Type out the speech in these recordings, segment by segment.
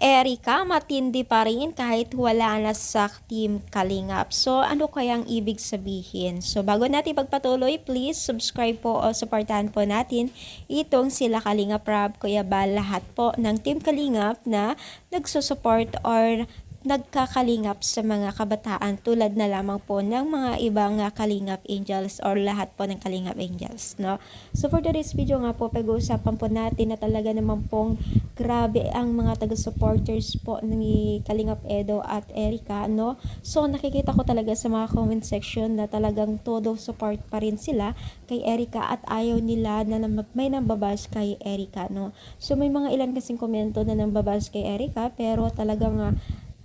Erika, matindi pa rin kahit wala na sa Team Kalingap. So, ano kayang ibig sabihin? So, bago natin pagpatuloy, please subscribe po o supportahan po natin itong sila Kalingap Rob, Kuya Bal, lahat po ng Team Kalingap na nagsusupport or nagkakalingap sa mga kabataan tulad na lamang po ng mga ibang Kalingap Angels or lahat po ng Kalingap Angels, no? So for today's video nga po, pag-uusapan po natin na talaga naman pong grabe ang mga taga-supporters po ni Kalingap Edo at Erika, no? So nakikita ko talaga sa mga comment section na talagang todo support pa rin sila kay Erika at ayaw nila na may nambabas kay Erika, no? So may mga ilan kasing komento na nambabas kay Erika, pero talagang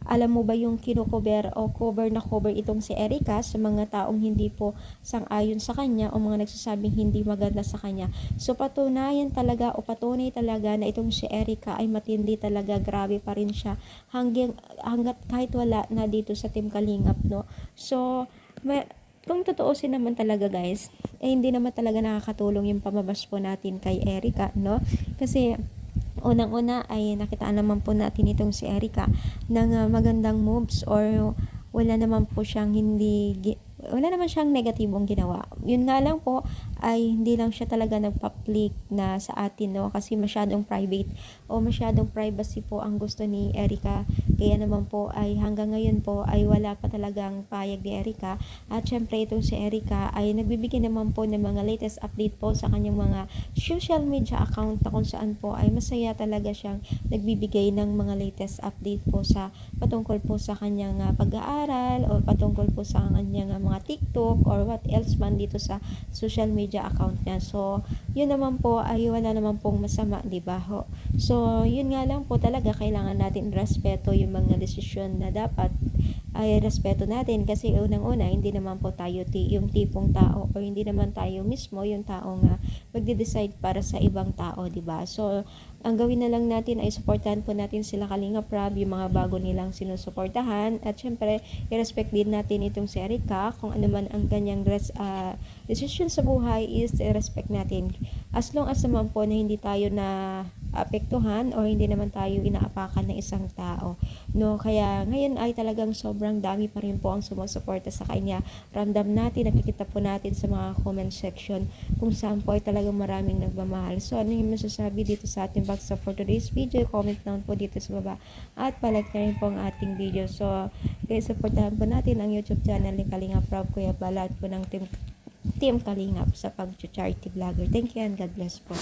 alam mo ba yung kino-cover o cover na cover itong si Erika sa mga taong hindi po sang-ayon sa kanya o mga nagsasabing hindi maganda sa kanya. So patunayan talaga o patunay talaga na itong si Erika ay matindi talaga, grabe pa rin siya hanggat kahit wala na dito sa Team Kalingap, no? So kung totoosin naman talaga guys, hindi naman talaga nakakatulong yung pamabas po natin kay Erika, no? Kasi unang-una ay nakitaan naman po natin itong si Erika ng magandang moves or wala naman po siyang wala naman siyang negatibong ginawa. Yun nga lang po ay hindi lang siya talaga nagpa-click na sa atin, no? Kasi masyadong private o masyadong privacy po ang gusto ni Erika. Kaya naman po ay hanggang ngayon po ay wala pa talagang payag ni Erika. At syempre itong si Erika ay nagbibigay naman po ng mga latest update po sa kanyang mga social media account na kung saan po ay masaya talaga siyang nagbibigay ng mga latest update po sa patungkol po sa kanyang pag-aaral o patungkol po sa kanyang mga TikTok or what else man dito sa social media account niya. So, yun naman po ay wala naman pong masama, di ba ho? So, yun nga lang po talaga kailangan natin respeto yung mga desisyon na dapat ay respeto natin kasi unang-una hindi naman po tayo yung tipong tao o hindi naman tayo mismo yung taong magde-decide para sa ibang tao, di ba? So, ang gawin na lang natin ay supportahan po natin sila Kalingap Rob, yung mga bago nilang sinusuportahan at syempre i-respect din natin itong si Erika kung ano man ang kanyang decision sa buhay is i-respect natin as long as naman po na hindi tayo na apektuhan o hindi naman tayo inaapakan ng isang tao, no? Kaya ngayon ay talagang sobrang dami pa rin po ang sumusuporta sa kanya. Ramdam natin, nakikita po natin sa mga comment section kung saan po ay talagang maraming nagmamahal. So ano yung masasabi dito sa ating box for today's video? Comment down po dito sa baba at palike na rin po ang ating video. So guys, supportahan po natin ang YouTube channel ni Kalingap Rob, Kuya Balat po ng Team Kalingap sa pag-charity vlogger. Thank you and God bless po.